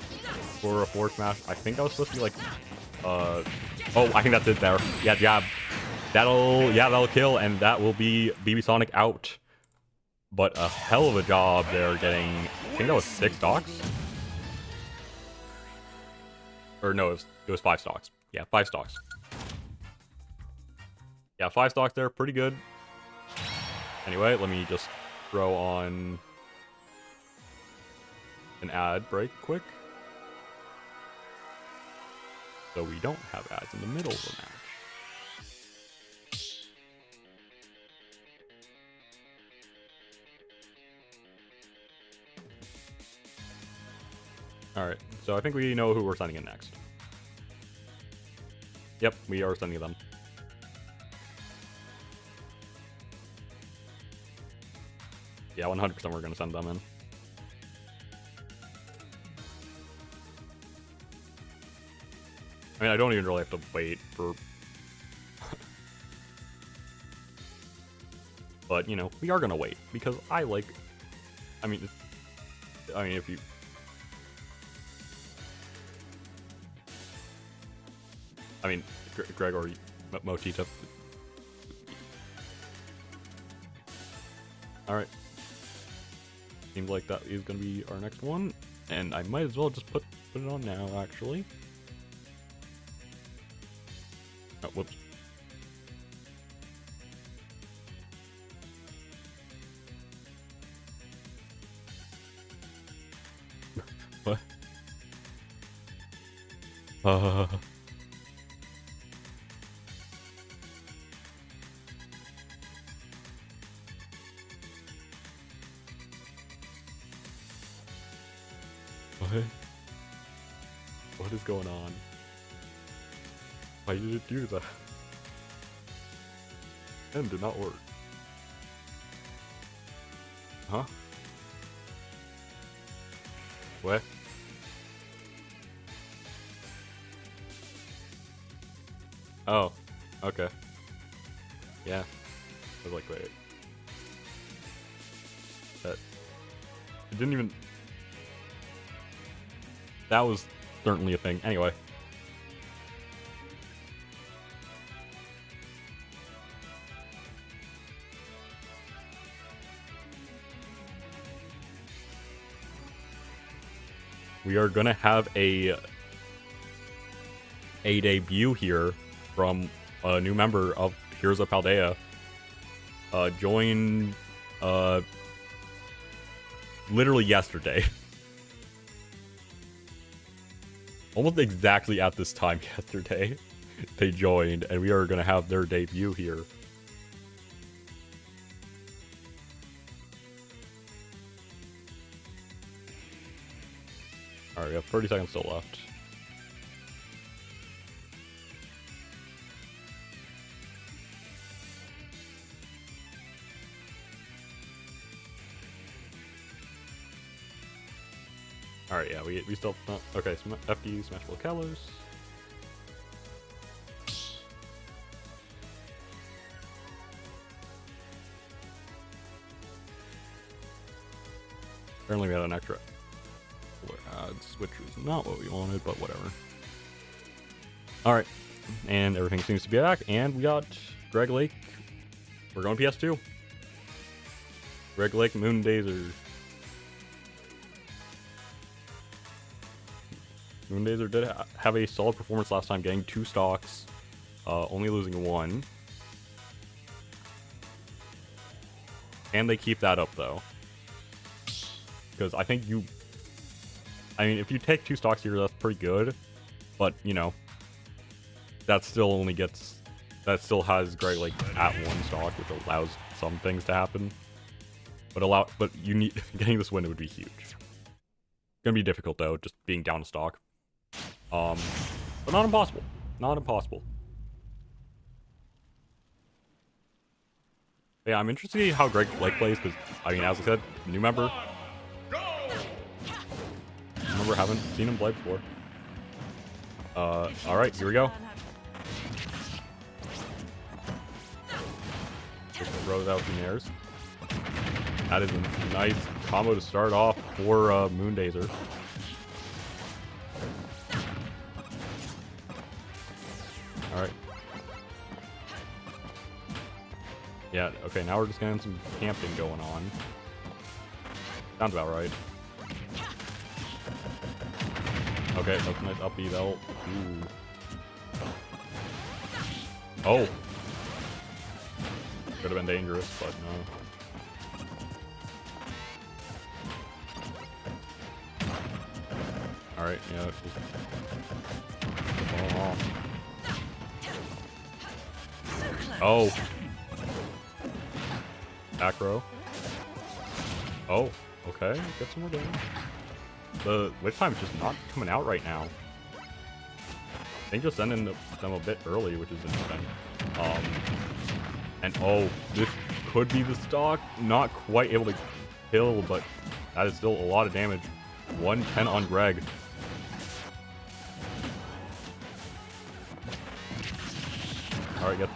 for a forward smash. I think that was supposed to be like... Oh, I think that's it there. Yeah, jab. That'll kill, and that will be BB Sonic out. But a hell of a job there getting... I think that was 6 stocks? Or no, it was 5 stocks. Yeah, 5 stocks. Yeah, 5 stocks there, pretty good. Anyway, let me just throw on an ad break quick. So we don't have ads in the middle of the match. Alright, so I think we know who we're sending in next. Yep, we are sending them. Yeah, 100% we're going to send them in. I mean, I don't even really have to wait for... But, you know, we are going to wait, because I like... I mean, if you... I mean, Greg or Motita. Alright. Seems like that is going to be our next one. And I might as well just put it on now, actually. Oh, whoops. What? What is going on? Why did it do that? And did not work. Huh? What? Oh, okay. Yeah. I was like, wait. That... It didn't even... That was certainly a thing. Anyway. We are gonna have a a debut here from a new member of Heroes of Paldea. Joined literally yesterday. Almost exactly at this time yesterday, they joined, and we are going to have their debut here. Alright, we have 30 seconds still left. Alright, yeah, we still... okay, FD, Smashable Kalos. Apparently we had an extra ads, which was not what we wanted, but whatever. Alright, and everything seems to be back, and we got Greg Lake. We're going PS2. Greg Lake, Moondazer. Moondazer did have a solid performance last time, getting 2 stocks, only losing 1. And they keep that up, though. Because I think I mean, if you take 2 stocks here, that's pretty good. But, you know, that still has Greg like at 1 stock, which allows some things to happen. But getting this win would be huge. Gonna be difficult though, just being down a stock. But not impossible. Not impossible. Yeah, I'm interested to see how Greg Lake plays, because, I mean, as I said, new member. Remember, haven't seen him play before. Alright, here we go. Just throws out the airs. That is a nice combo to start off for Moondazer. Alright. Yeah, okay, now we're just getting some camping going on. Sounds about right. Okay, that's a nice up B though. Ooh. Oh! Could have been dangerous, but no. Alright, yeah, just fall off. Oh! Back row. Oh, okay, get some more damage. The witch time is just not coming out right now. I think just sending them a bit early, which is interesting. And oh, this could be the stock. Not quite able to kill, but that is still a lot of damage. 110 on Greg. Alright, get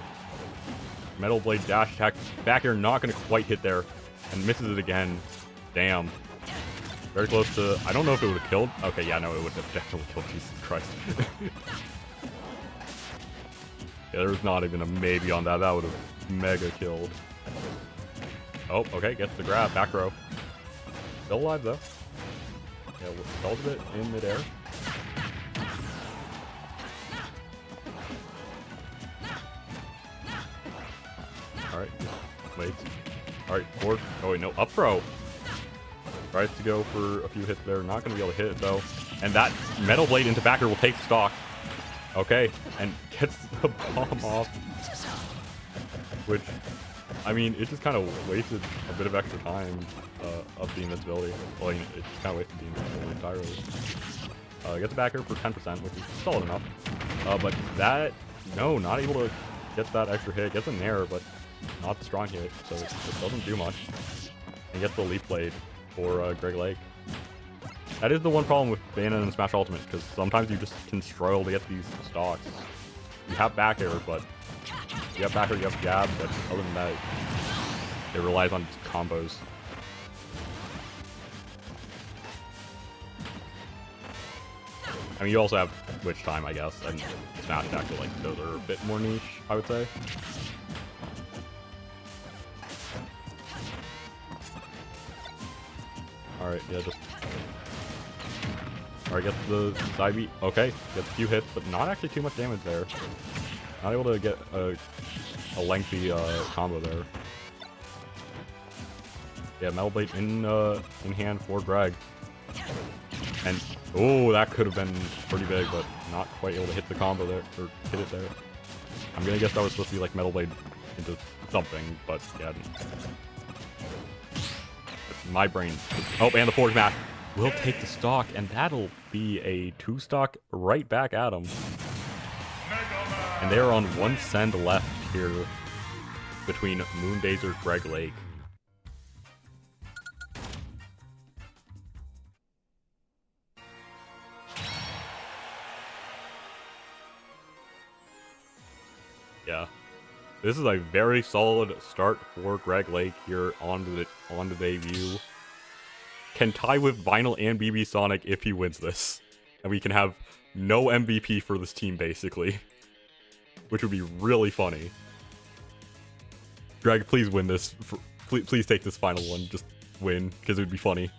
Metal Blade dash attack. Back here, not going to quite hit there. And misses it again. Damn. Very close to... I don't know if it would have killed. Okay, yeah, no, it would have definitely killed. Jesus Christ. Yeah, there was not even a maybe on that. That would have mega killed. Oh, okay, gets the grab. Back row. Still alive, though. Yeah, stalls a bit in midair. Alright, wait. Alright, forward. Oh, wait, no, up throw. Tries to go for a few hits there. Not going to be able to hit it, though. And that Metal Blade into backer will take the stock. Okay, and gets the bomb off. Which, I mean, it just kind of wasted a bit of extra time of the invincibility. Well, it just kind of wasted the invincibility entirely. Gets the backer for 10%, which is solid enough. But that, no, not able to get that extra hit. Gets a nair, but not the strong hit, so it doesn't do much. And gets the Leaf Blade for Greg Lake. That is the one problem with Bayonetta and Smash Ultimate, because sometimes you just can struggle to get these stocks. You have back air, but you have back air, you have jab, but other than that, it relies on combos. I mean, you also have Witch Time, I guess, and Smash Attack, but like, those are a bit more niche, I would say. Alright, yeah, just... Alright, gets the side beat. Okay, gets a few hits, but not actually too much damage there. Not able to get a lengthy combo there. Yeah, Metal Blade in hand for Greg. And, oh, that could have been pretty big, but not quite able to hit the combo there, or hit it there. I'm gonna guess that was supposed to be like Metal Blade into something, but yeah. My brain. Oh, and the forward smash will take the stock, and that'll be a 2-stock right back at him. And they're on 1 send left here between Moondazer, Greg Lake. Yeah, this is a very solid start for Greg Lake here on the debut. Can tie with Vinyl and BB Sonic if he wins this, and we can have no MVP for this team basically, which would be really funny. Greg, please win this. Please take this final one. Just win, because it would be funny.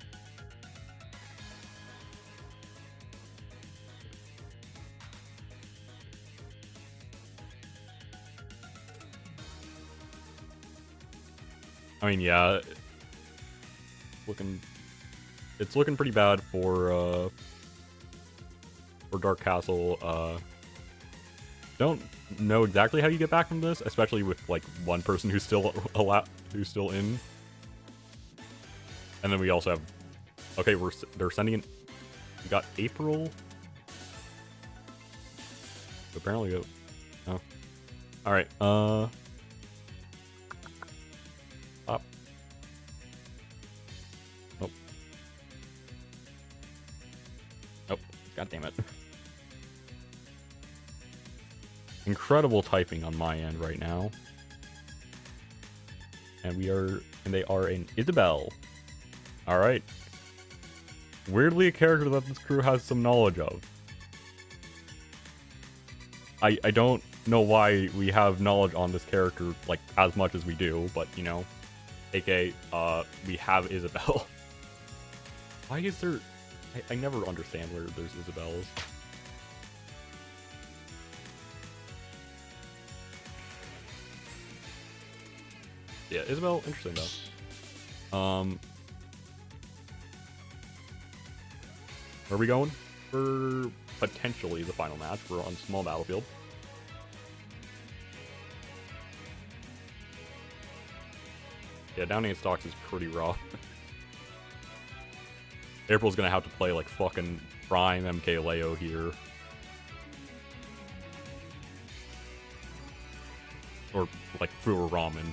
I mean, yeah, it's looking pretty bad for Dark Castle. Don't know exactly how you get back from this, especially with like one person who's still in. And then we also have, okay, they're sending in. We got April. Apparently, oh, all right. Up. Nope. Nope. God damn it. Incredible typing on my end right now. And they are in Isabelle. Alright. Weirdly a character that this crew has some knowledge of. I don't know why we have knowledge on this character, like, as much as we do, but, you know. AKA, we have Isabelle. Why is there... I never understand where there's Isabelles. Yeah, Isabelle, interesting though. Where are we going? For potentially the final match. We're on small battlefield. Yeah, down 8 stocks is pretty rough. April's gonna have to play like fucking prime MKLeo here. Or like Fuwa Ramen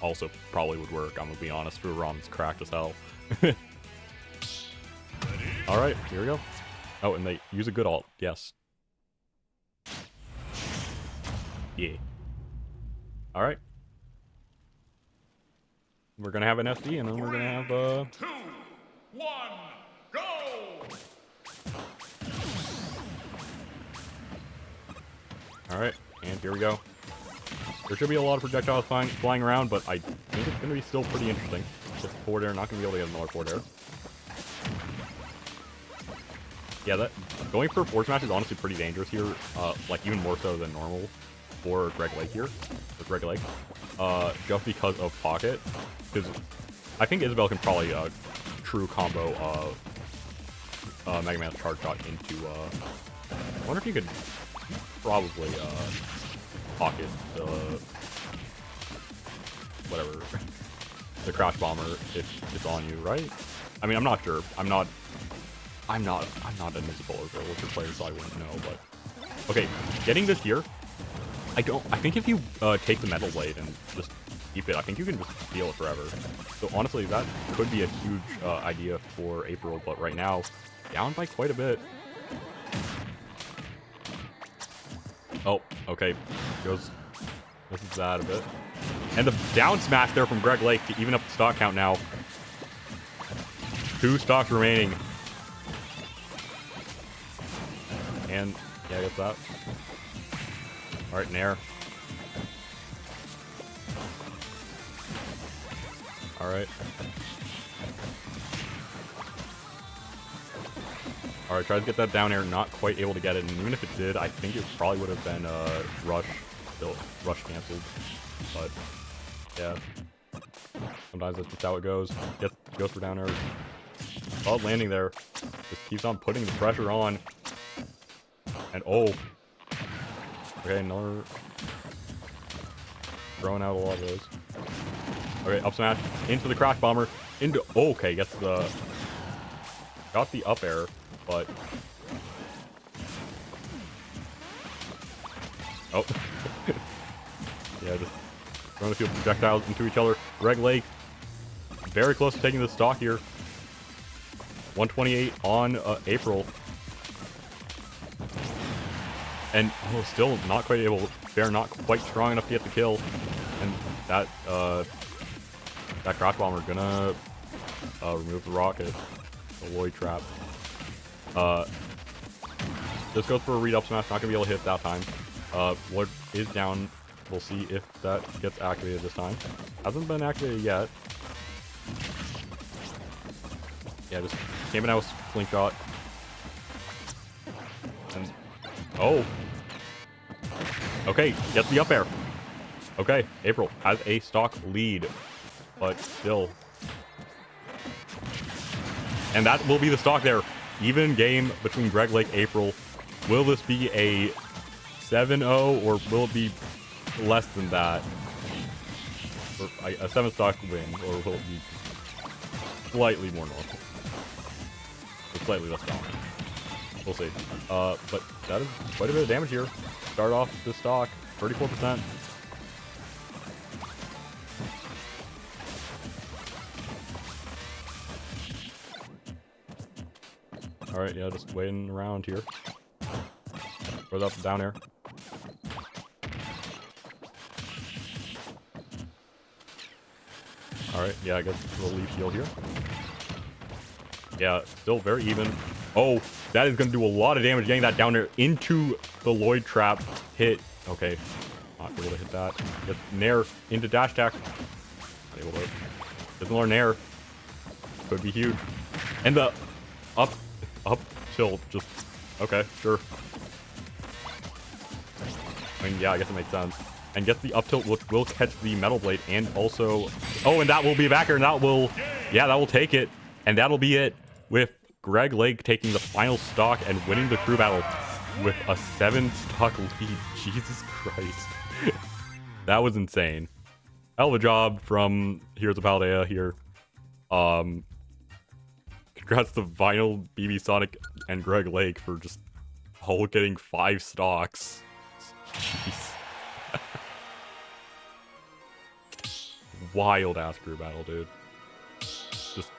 also probably would work, I'm gonna be honest. Fuwa Ramen's cracked as hell. Alright, here we go. Oh, and they use a good ult, yes. Yeah. Alright. We're gonna have an SD, and then we're gonna have 2, 1, go! Alright, and here we go. There should be a lot of projectiles flying around, but I think it's gonna be still pretty interesting. Just forward air, not gonna be able to get another forward air. Yeah, that going for forward smash is honestly pretty dangerous here. Like even more so than normal for Greg Lake here. For Greg Lake. Just because of pocket. Because I think Isabelle can probably true combo Mega Man's charge shot into I wonder if you could probably pocket the whatever the crash bomber if it's on you, right? I mean, I'm not sure. I'm not an Isabelle or Witcher player, so I wouldn't know, but okay, getting this here. I think if you take the Metal Blade and just keep it, I think you can just steal it forever. So honestly, that could be a huge idea for April, but right now, down by quite a bit. Oh, okay. This is that a bit. And the down smash there from Greg Lake to even up the stock count now. 2 stocks remaining. And, yeah, I guess that. Alright, Nair. Alright. Alright, tries to get that down air, not quite able to get it, and even if it did, I think it probably would have been rush canceled. But yeah. Sometimes that's just how it goes. Goes for down air. Solid landing there. Just keeps on putting the pressure on. And oh. Okay, another. Throwing out a lot of those. Okay, up smash. Into the crash bomber. Into. Oh, okay, gets the. Got the up air, but. Oh. Yeah, just throwing a few projectiles into each other. Greg Lake. Very close to taking the stock here. 128 on April. And oh, still not quite able. Bear not quite strong enough to get the kill. And that crouch bomber gonna remove the rocket. The Lloyd trap. This goes for a read up smash. Not gonna be able to hit that time. Lloyd is down. We'll see if that gets activated this time. Hasn't been activated yet. Yeah, just came in out with slingshot. And oh. Okay, gets the up air. Okay, April has a stock lead. But still. And that will be the stock there. Even game between Greg Lake, April. Will this be a 7-0 or will it be less than that? Or a 7 stock win, or will it be slightly more normal? Or slightly less dominant. We'll see. But that is quite a bit of damage here. Start off this stock, 34%. Alright, yeah, just waiting around here. Goes up and down air. Alright, yeah, I guess we'll leave shield here. Yeah, still very even. Oh, that is going to do a lot of damage getting that down there into the Lloyd trap. Hit. Okay, not able to hit that. Gets Nair into dash attack. Able to. Doesn't learn Nair. Could be huge. And the up tilt just. Okay, sure. I mean, yeah, I guess it makes sense. And gets the up tilt, which will catch the Metal Blade, and also... Oh, and that will be a backer, and that will... Yeah, that will take it. And that'll be it, with Greg Lake taking the final stock and winning the crew battle with a 7-stock lead. Jesus Christ. That was insane. Hell of a job from Heroes of Paldea here. Congrats to Vinyl, BB Sonic, and Greg Lake for just all getting 5 stocks. Jeez. Wild ass crew battle, dude. Just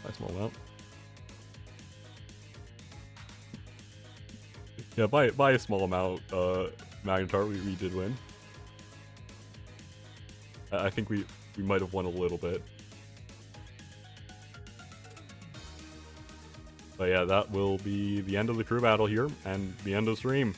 nice small amount. Yeah, by a small amount, Magnetar, we did win. I think we might have won a little bit. But yeah, that will be the end of the crew battle here, and the end of the stream.